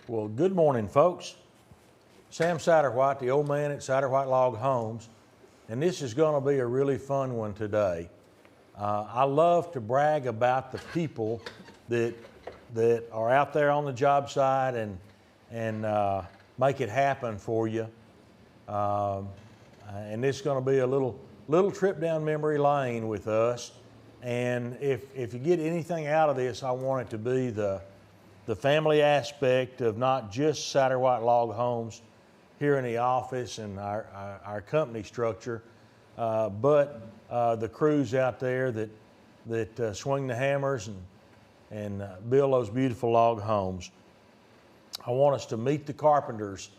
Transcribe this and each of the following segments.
Well, good morning, folks. Sam Satterwhite, the old man at Satterwhite Log Homes, and this is going to be a really fun one today. I love to brag about the people that are out there on the job site and make it happen for you. And this is going to be a little trip down memory lane with us. And if you get anything out of this, I want it to be the family aspect of not just Satterwhite Log Homes here in the office and our company structure, but the crews out there that swing the hammers and build those beautiful log homes. I want us to meet the Carpenters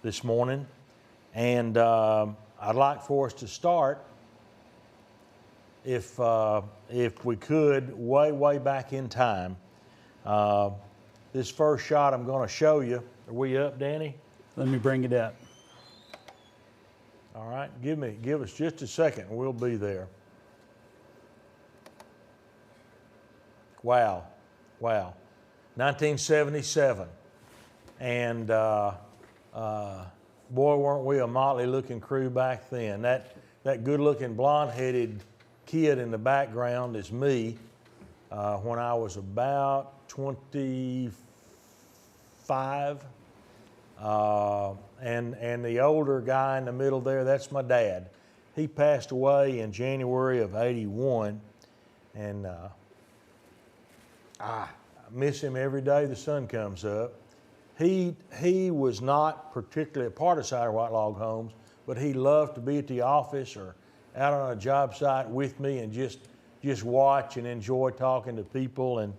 this morning, and I'd like for us to start, if we could, way back in time. This first shot I'm going to show you. Are we up, Danny? Let me bring it up. All right, give us just a second and we'll be there. Wow. 1977. And boy, weren't we a motley looking crew back then. That good looking blonde-headed kid in the background is me when I was about 25. And the older guy in the middle there, that's my dad. He passed away in January of '81, and I miss him every day the sun comes up. He was not particularly a part of Satterwhite Log Homes, but he loved to be at the office or out on a job site with me and just watch and enjoy talking to people and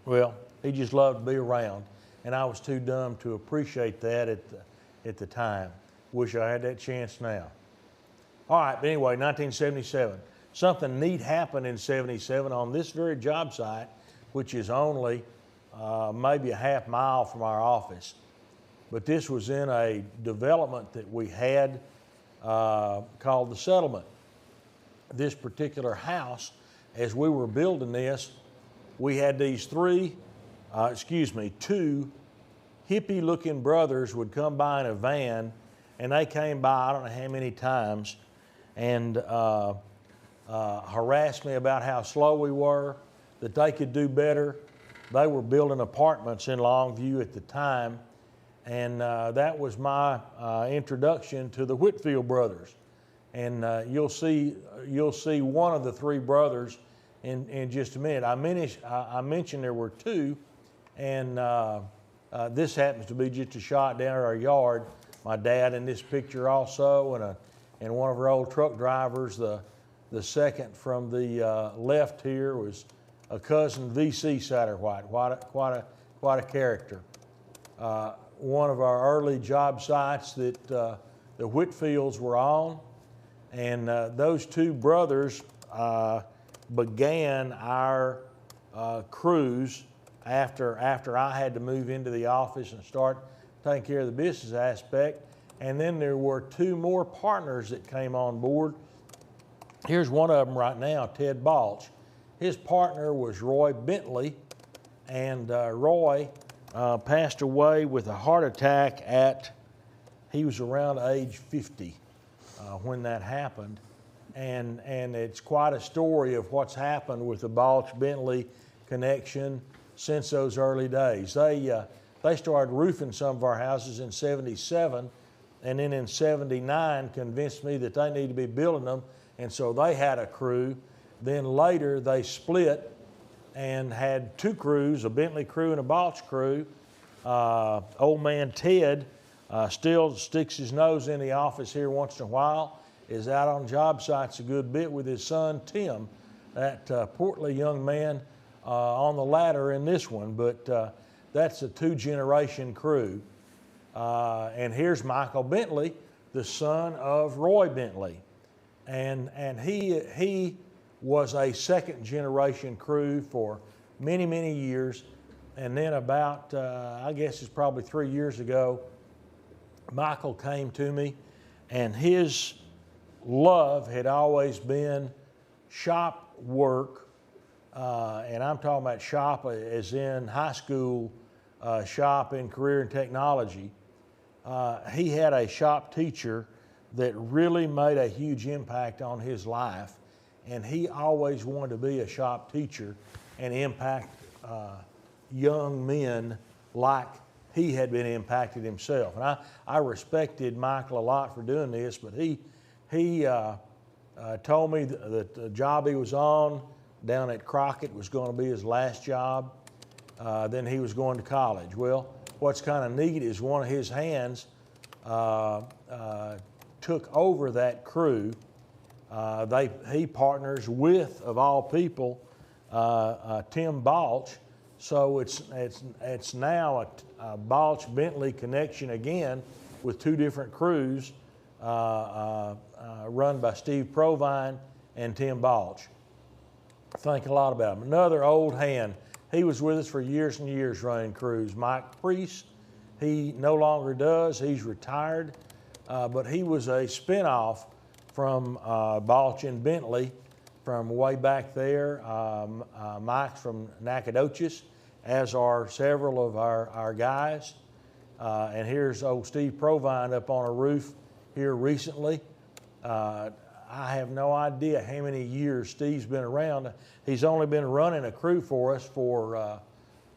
well, he just loved to be around, and I was too dumb to appreciate that at the time. Wish I had that chance now. All right, but anyway, 1977. Something neat happened in '77 on this very job site, which is only maybe a half mile from our office. But this was in a development that we had called the settlement. This particular house, as we were building this, we had these two hippie-looking brothers would come by in a van, and they came by I don't know how many times and harassed me about how slow we were, that they could do better. They were building apartments in Longview at the time, and that was my introduction to the Whitfield brothers. And you'll see one of the three brothers in just a minute. I mentioned there were two, and this happens to be just a shot down at our yard. My dad in this picture also, and one of our old truck drivers. The second from the left here was a cousin, V.C. Satterwhite. Quite a character. One of our early job sites that the Whitfields were on, and those two brothers began our crews after I had to move into the office and start taking care of the business aspect. And then there were two more partners that came on board. Here's one of them right now, Ted Balch. His partner was Roy Bentley, and Roy passed away with a heart attack he was around age 50 when that happened. And it's quite a story of what's happened with the Balch-Bentley connection since those early days. They started roofing some of our houses in '77, and then in '79 convinced me that they need to be building them, and so they had a crew. Then later they split and had two crews, a Bentley crew and a Balch crew. Old man Ted still sticks his nose in the office here once in a while, is out on job sites a good bit with his son Tim, that portly young man on the ladder in this one, but that's a two-generation crew. And here's Michael Bentley, the son of Roy Bentley, and he was a second-generation crew for many years, and then about I guess it's probably 3 years ago, Michael came to me, and his love had always been shop work and I'm talking about shop as in high school shop in career and technology. He had a shop teacher that really made a huge impact on his life, and he always wanted to be a shop teacher and impact young men like he had been impacted himself. And I respected Michael a lot for doing this, but he told me that the job he was on down at Crockett was going to be his last job. Then he was going to college. Well, what's kind of neat is one of his hands took over that crew. He partners with, of all people, Tim Balch. So it's now a Balch-Bentley connection again with two different crews run by Steve Provine and Tim Balch. Think a lot about him. Another old hand. He was with us for years and years running crews. Mike Priest, he no longer does. He's retired, but he was a spinoff from Balch and Bentley from way back there. Mike's from Nacogdoches, as are several of our guys. And here's old Steve Provine up on a roof here recently. I have no idea how many years Steve's been around. He's only been running a crew for us for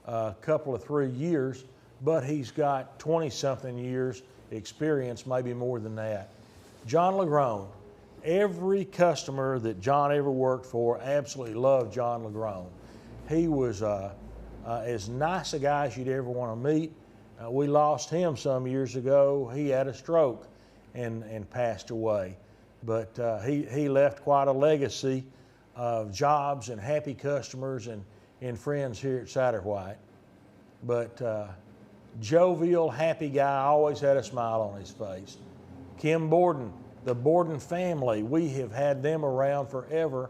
a couple of 3 years, but he's got 20-something years experience, maybe more than that. John LaGrone. Every customer that John ever worked for absolutely loved John LaGrone. He was as nice a guy as you'd ever want to meet. We lost him some years ago. He had a stroke and passed away. But he left quite a legacy of jobs and happy customers and friends here at Satterwhite. But jovial, happy guy, always had a smile on his face. Kim Borden, the Borden family, we have had them around forever.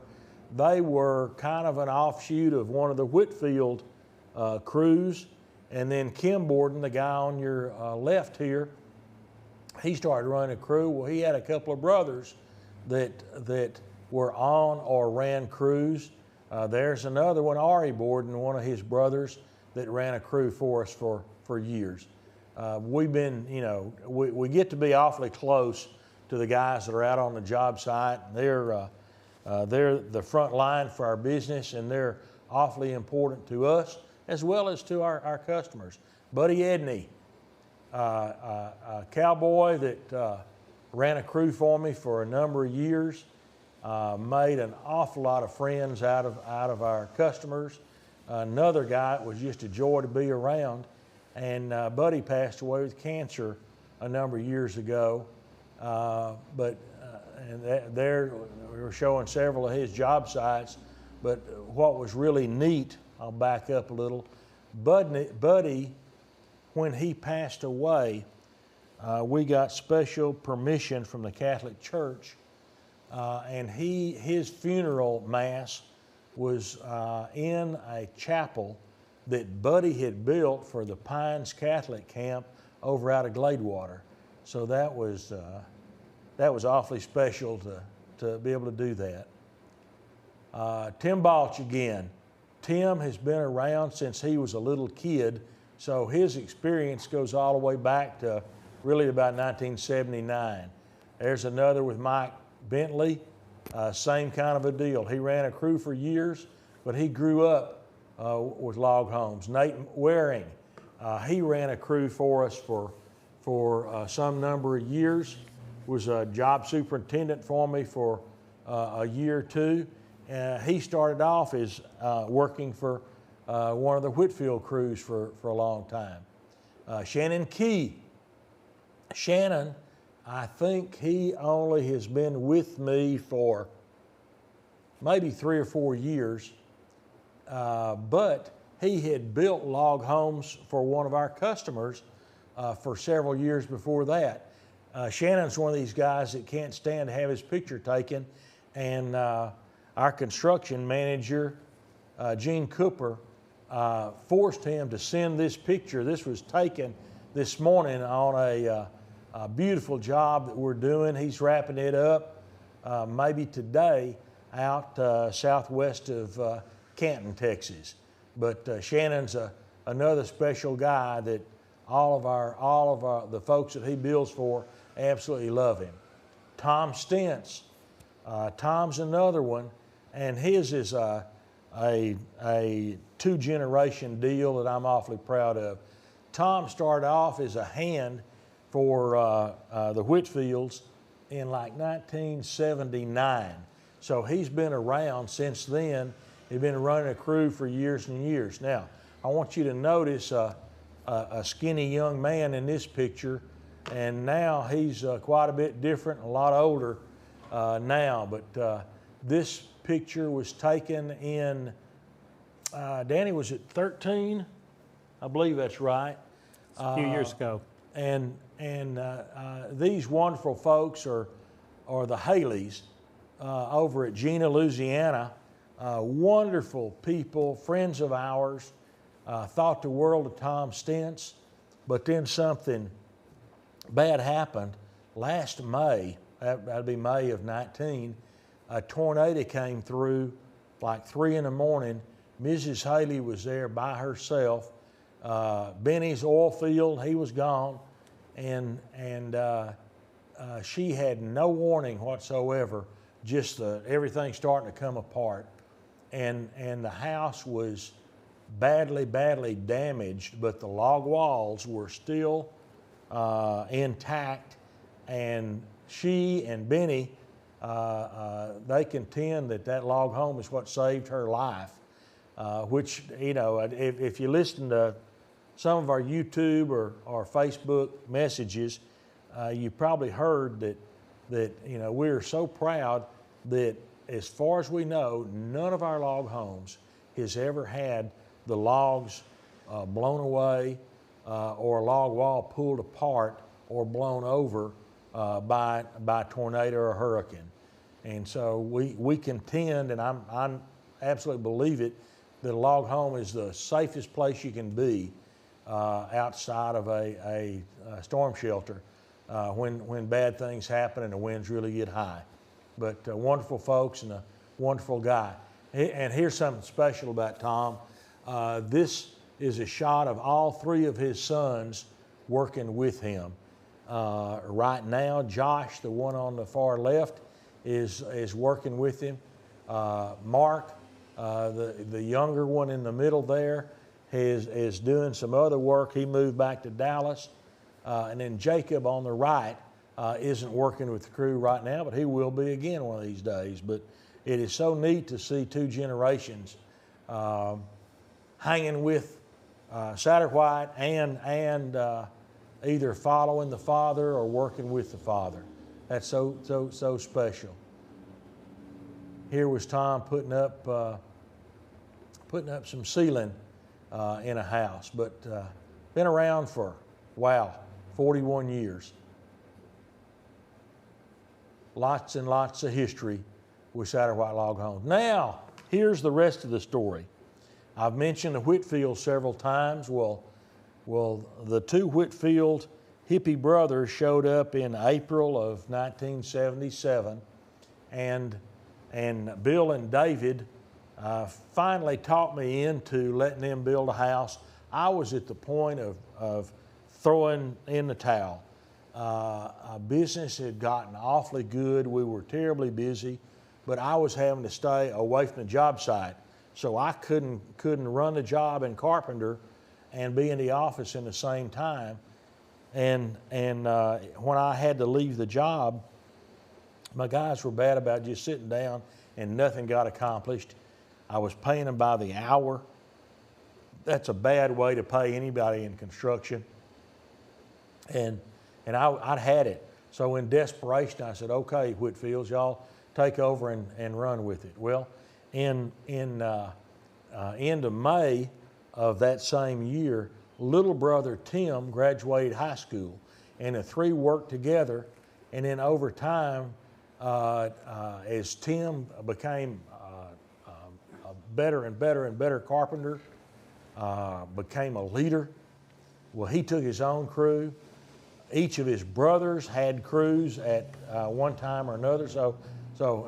They were kind of an offshoot of one of the Whitfield crews. And then Kim Borden, the guy on your left here, he started running a crew. Well, he had a couple of brothers that were on or ran crews. There's another one, Ari Borden, one of his brothers that ran a crew for us for years. We've been, we get to be awfully close to the guys that are out on the job site. They're the front line for our business, and they're awfully important to us as well as to our customers. Buddy Edney, a cowboy that ran a crew for me for a number of years, made an awful lot of friends out of our customers. Another guy, it was just a joy to be around, and Buddy passed away with cancer a number of years ago. There we were showing several of his job sites, but what was really neat, I'll back up a little, Buddy, when he passed away, we got special permission from the Catholic Church, and his funeral mass was in a chapel that Buddy had built for the Pines Catholic Camp over out of Gladewater. So that was awfully special to be able to do that. Tim Balch again. Tim has been around since he was a little kid, so his experience goes all the way back to really about 1979. There's another with Mike Bentley, same kind of a deal. He ran a crew for years, but he grew up with log homes. Nate Waring, he ran a crew for us for some number of years, was a job superintendent for me for a year or two. He started off as working for one of the Whitfield crews for a long time. Shannon Key. Shannon, I think he only has been with me for maybe 3 or 4 years, but he had built log homes for one of our customers for several years before that. Shannon's one of these guys that can't stand to have his picture taken, and our construction manager, Gene Cooper, forced him to send this picture. This was taken this morning on a beautiful job that we're doing. He's wrapping it up maybe today out southwest of Canton, Texas. But Shannon's another special guy that all of the folks that he builds for absolutely love him. Tom Stentz, Tom's another one, and his is a two-generation deal that I'm awfully proud of. Tom started off as a hand for the Whitfields in like 1979. So he's been around since then. He's been running a crew for years and years. Now, I want you to notice a skinny young man in this picture, and now he's quite a bit different, a lot older now. But this picture was taken in, Danny, was it 13? I believe that's right. A few years ago. And these wonderful folks are the Haleys over at Gina, Louisiana. Wonderful people, friends of ours. Thought the world of Tom Stentz, but then something bad happened. Last May, that'd be May of 19, a tornado came through like 3 in the morning. Mrs. Haley was there by herself. Benny's oil field, he was gone, and she had no warning whatsoever, just everything starting to come apart. And the house was badly damaged, but the log walls were still intact, and she and Benny, they contend that log home is what saved her life, which, you know, if you listen to some of our YouTube or Facebook messages, you probably heard that you know, we're so proud that as far as we know, none of our log homes has ever had the logs blown away or a log wall pulled apart or blown over by tornado or hurricane. And so we contend, and I absolutely believe it, that a log home is the safest place you can be outside of a storm shelter when bad things happen and the winds really get high. But wonderful folks and a wonderful guy. And here's something special about Tom. This is a shot of all 3 of his sons working with him. Right now, Josh, the one on the far left, is working with him. Mark, the younger one in the middle there, is doing some other work. He moved back to Dallas. And then Jacob on the right isn't working with the crew right now, but he will be again one of these days. But it is so neat to see 2 generations hanging with Satterwhite and either following the father or working with the father. That's so special. Here was Tom putting up some ceiling in a house, but been around for, wow, 41 years. Lots and lots of history with Satterwhite Log Homes. Now, here's the rest of the story. I've mentioned the Whitfield several times. Well, the 2 Whitfield hippie brothers showed up in April of 1977, and Bill and David finally talked me into letting them build a house. I was at the point of throwing in the towel. Business had gotten awfully good. We were terribly busy, but I was having to stay away from the job site. So I couldn't run the job in Carpenter and be in the office in the same time. And when I had to leave the job, my guys were bad about just sitting down and nothing got accomplished. I was paying them by the hour. That's a bad way to pay anybody in construction. And I'd had it. So in desperation, I said, okay, Whitfields, y'all take over and run with it. Well, in end of May of that same year, little brother Tim graduated high school, and the 3 worked together. And then over time, as Tim became a better and better carpenter, became a leader, well, he took his own crew. Each of his brothers had crews at one time or another. So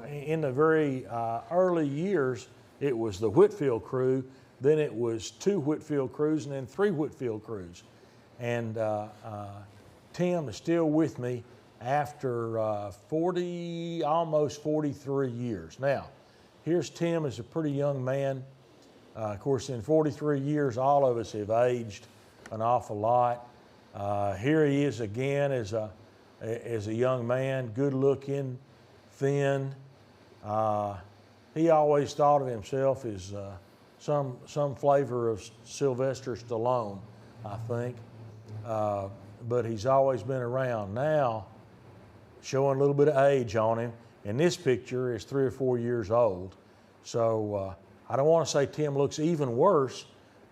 in the very early years it was the Whitfield crew, then it was 2 Whitfield crews, and then 3 Whitfield crews. And Tim is still with me after almost 43 years. Now, here's Tim as a pretty young man. Of course, in 43 years, all of us have aged an awful lot. Here he is again as a young man, good looking, thin. He always thought of himself as some flavor of Sylvester Stallone, I think. But he's always been around. Now, showing a little bit of age on him, and this picture is 3 or 4 years old. So I don't want to say Tim looks even worse,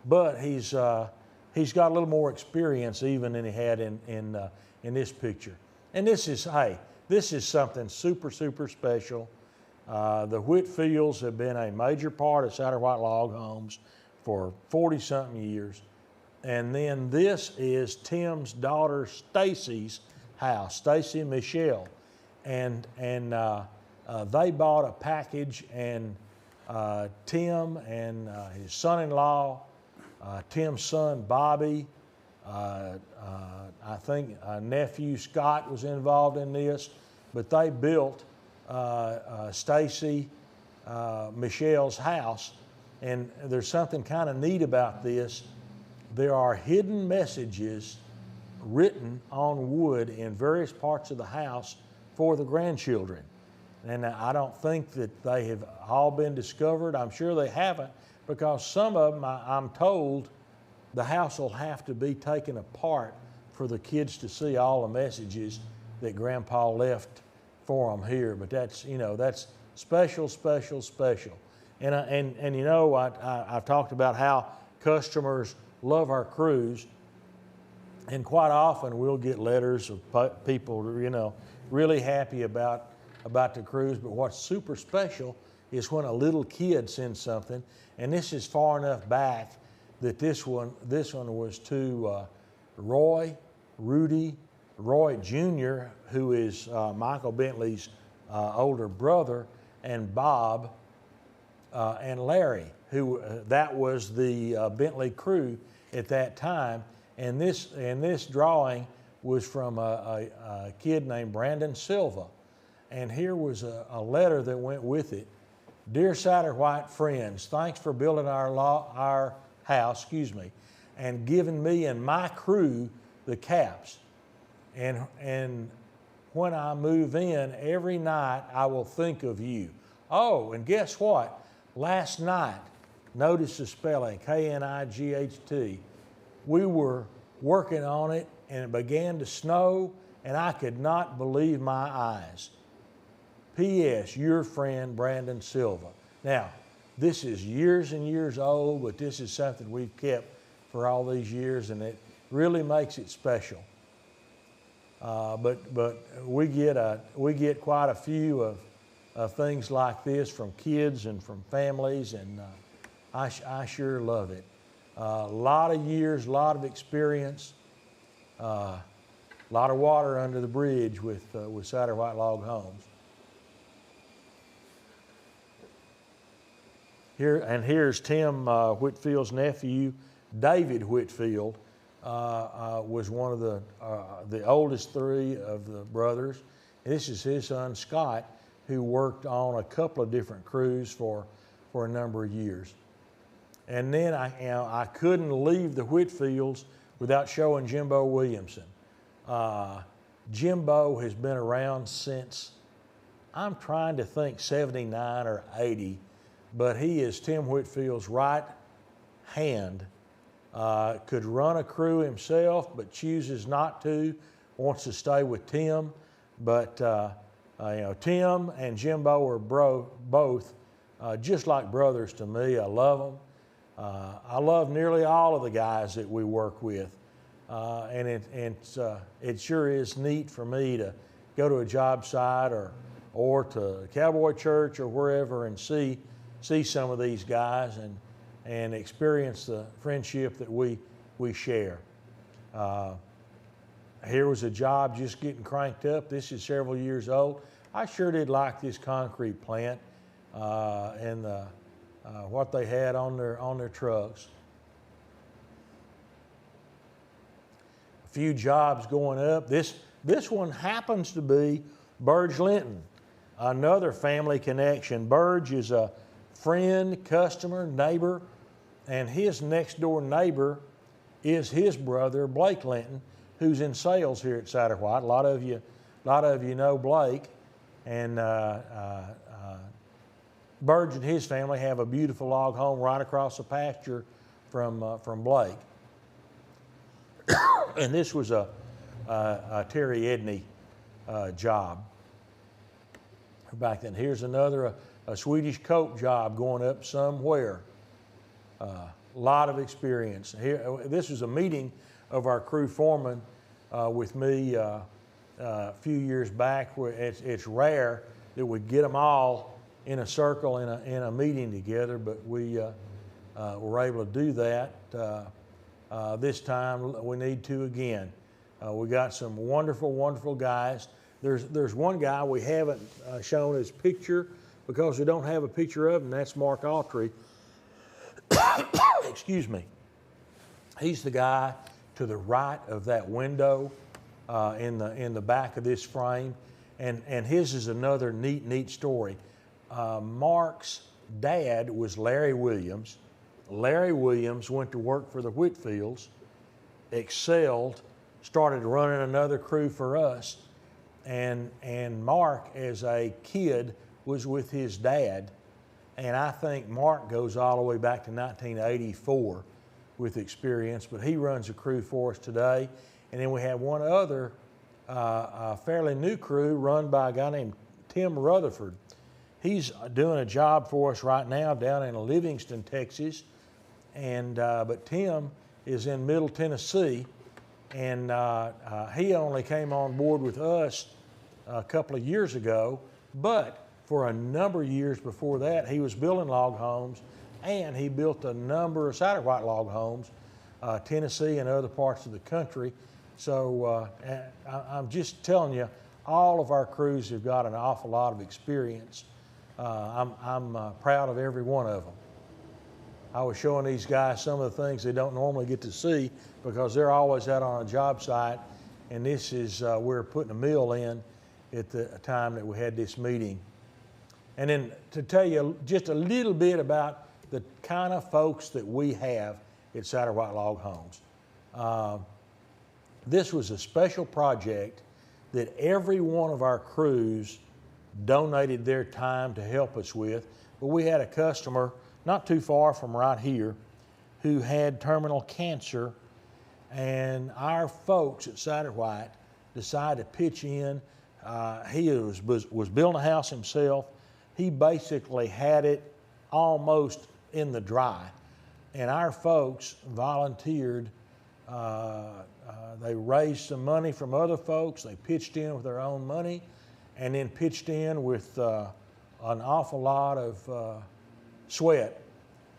but he's got a little more experience even than he had in this picture. And this is something super, super special. The Whitfields have been a major part of Satterwhite Log Homes for 40-something years. And then this is Tim's daughter Stacy's house, Stacy and Michelle. And they bought a package, and Tim and his son-in-law, Tim's son Bobby, I think nephew Scott was involved in this, but they built Stacy, Michelle's house. And there's something kind of neat about this. There are hidden messages written on wood in various parts of the house for the grandchildren. And I don't think that they have all been discovered. I'm sure they haven't, because some of them, I'm told, the house will have to be taken apart for the kids to see all the messages that Grandpa left for them here. But that's special, special, special. And I've talked about how customers love our crews, and quite often we'll get letters of people, really happy about the crews. But what's super special is when a little kid sends something, and this is far enough back that this one was to Roy Jr., who is Michael Bentley's older brother, and Bob and Larry, who that was the Bentley crew at that time. And this drawing was from a kid named Brandon Silva. And here was a letter that went with it. Dear Satterwhite friends, thanks for building our house, and giving me and my crew the caps. And when I move in, every night I will think of you. Oh, and guess what? Last night, notice the spelling, K-N-I-G-H-T. We were working on it, and it began to snow, and I could not believe my eyes. P.S. Your friend, Brandon Silva. Now, this is years and years old, but this is something we've kept for all these years, and it really makes it special. But we get quite a few of things like this from kids and from families, and I sure love it. A lot of years, a lot of experience, a lot of water under the bridge with Satterwhite Log Homes. Here's Tim Whitfield's nephew, David Whitfield, was one of the oldest 3 of the brothers. And this is his son Scott, who worked on a couple of different crews for a number of years. And then I couldn't leave the Whitfields without showing Jimbo Williamson. Jimbo has been around since, I'm trying to think, 79 or 80, but he is Tim Whitfield's right hand. Could run a crew himself, but chooses not to, wants to stay with Tim. But Tim and Jimbo are both just like brothers to me. I love them. I love nearly all of the guys that we work with. And it sure is neat for me to go to a job site or to Cowboy Church or wherever and see some of these guys and experience the friendship that we share. Here was a job just getting cranked up. This is several years old. I sure did like this concrete plant and what they had on their trucks. A few jobs going up. This one happens to be Burge Linton, another family connection. Burge is a friend, customer, neighbor, and his next door neighbor is his brother Blake Linton, who's in sales here at Satterwhite. A lot of you know Blake, and Burge and his family have a beautiful log home right across the pasture from Blake. And this was a Terry Edney job back then. Here's another a Swedish coat job going up somewhere. A lot of experience. Here, this was a meeting of our crew foreman with me a few years back. Where it's rare that we get them all in a circle in a meeting together, but we were able to do that. This time we need to again. We got some wonderful, wonderful guys. There's one guy we haven't shown his picture because we don't have a picture of him. That's Mark Autry. Excuse me. He's the guy to the right of that window in the back of this frame, and his is another neat story. Mark's dad was Larry Williams. Larry Williams went to work for the Whitfields, excelled, started running another crew for us, and Mark, as a kid, was with his dad, and I think Mark goes all the way back to 1984 with experience, but he runs a crew for us today. And then we have one other fairly new crew run by a guy named Tim Rutherford. He's doing a job for us right now down in Livingston, Texas, and but Tim is in Middle Tennessee, and he only came on board with us a couple of years ago, but for a number of years before that, he was building log homes, and he built a number of Satterwhite log homes, Tennessee and other parts of the country. So I'm just telling you, all of our crews have got an awful lot of experience. I'm proud of every one of them. I was showing these guys some of the things they don't normally get to see because they're always out on a job site, and this is we're putting a mill in at the time that we had this meeting. And then to tell you just a little bit about the kind of folks that we have at Satterwhite Log Homes. This was a special project that every one of our crews donated their time to help us with. But we had a customer not too far from right here who had terminal cancer, and our folks at Satterwhite decided to pitch in. He was building a house himself. He basically had it almost in the dry, and our folks volunteered. They raised some money from other folks. They pitched in with their own money, and then pitched in with an awful lot of sweat.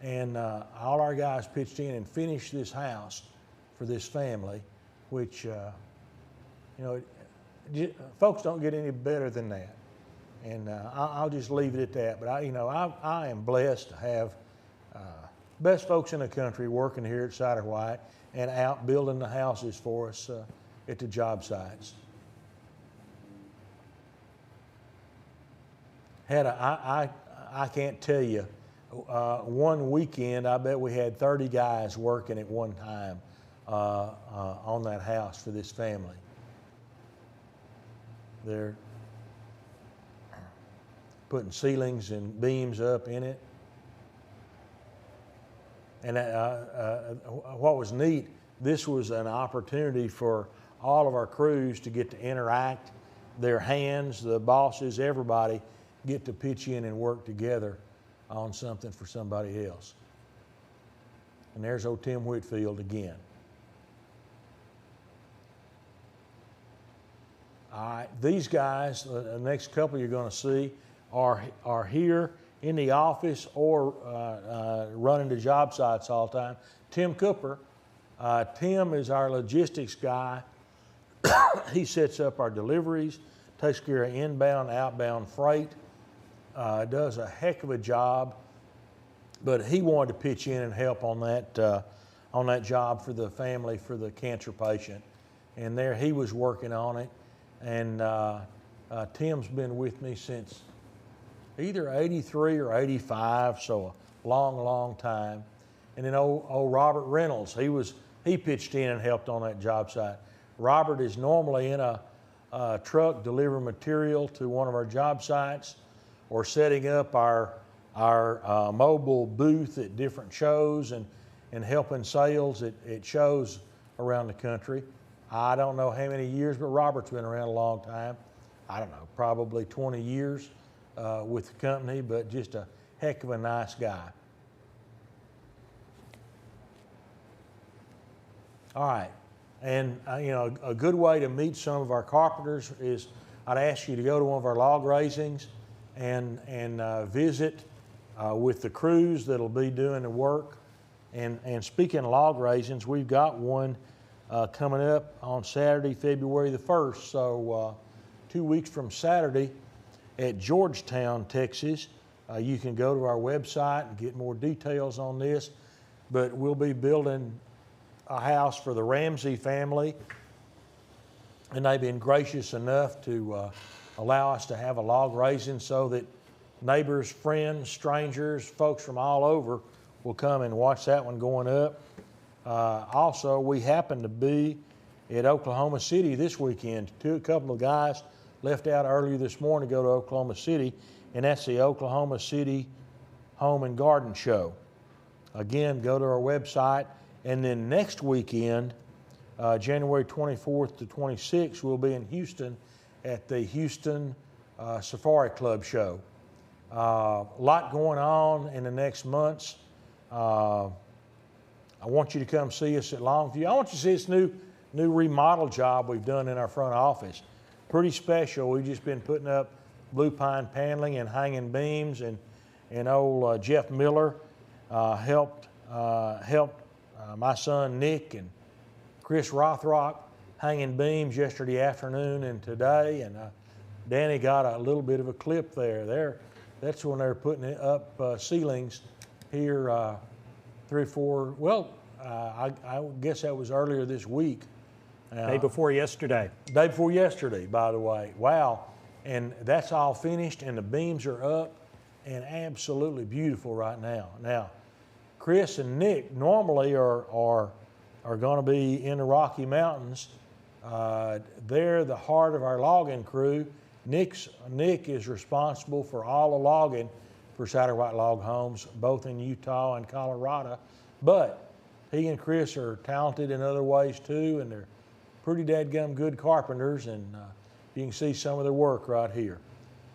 And all our guys pitched in and finished this house for this family, which, folks don't get any better than that. And I'll just leave it at that. But I am blessed to have best folks in the country working here at Satterwhite and out building the houses for us at the job sites. I can't tell you, one weekend I bet we had 30 guys working at one time on that house for this family. They're putting ceilings and beams up in it. And what was neat, this was an opportunity for all of our crews to get to interact. Their hands, the bosses, everybody get to pitch in and work together on something for somebody else. And there's old Tim Whitfield again. All right, these guys, the next couple you're going to see, are here in the office or running the job sites all the time. Tim Cooper. Tim is our logistics guy. He sets up our deliveries, takes care of inbound, outbound freight, does a heck of a job. but he wanted to pitch in and help on that job for the family, for the cancer patient. And there he was working on it. And Tim's been with me since either 83 or 85, so a long, long time. And then old Robert Reynolds, he pitched in and helped on that job site. Robert is normally in a truck delivering material to one of our job sites or setting up our mobile booth at different shows and helping sales at shows around the country. I don't know how many years, but Robert's been around a long time. I don't know, probably 20 years with the company, but just a heck of a nice guy. All right, and a good way to meet some of our carpenters is I'd ask you to go to one of our log raisings and visit with the crews that'll be doing the work. And speaking of log raisings, we've got one coming up on Saturday, February the 1st. So 2 weeks from Saturday at Georgetown, Texas. You can go to our website and get more details on this. But we'll be building a house for the Ramsey family. And they've been gracious enough to allow us to have a log raising so that neighbors, friends, strangers, folks from all over will come and watch that one going up. Also, we happen to be at Oklahoma City this weekend. A couple of guys left out earlier this morning to go to Oklahoma City, and that's the Oklahoma City Home and Garden Show. Again, go to our website, and then next weekend, January 24th to 26th, we'll be in Houston at the Houston Safari Club Show. A lot going on in the next months. I want you to come see us at Longview. I want you to see this new remodel job we've done in our front office. Pretty special. We've just been putting up blue pine paneling and hanging beams, and old Jeff Miller helped my son Nick and Chris Rothrock hanging beams yesterday afternoon and today, and Danny got a little bit of a clip there. That's when they're putting up ceilings here 3 or 4, well, I guess that was earlier this week. Day before yesterday. Day before yesterday, by the way. Wow. And that's all finished, and the beams are up and absolutely beautiful right now. Now, Chris and Nick normally are going to be in the Rocky Mountains. They're the heart of our logging crew. Nick is responsible for all the logging for Satterwhite Log Homes, both in Utah and Colorado. But he and Chris are talented in other ways too, and they're pretty dadgum good carpenters, and you can see some of their work right here.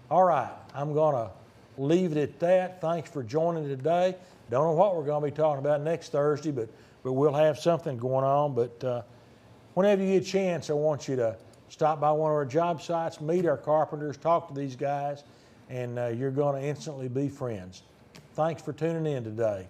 All right, I'm going to leave it at that. Thanks for joining today. Don't know what we're going to be talking about next Thursday, but we'll have something going on. But whenever you get a chance, I want you to stop by one of our job sites, meet our carpenters, talk to these guys, and you're going to instantly be friends. Thanks for tuning in today.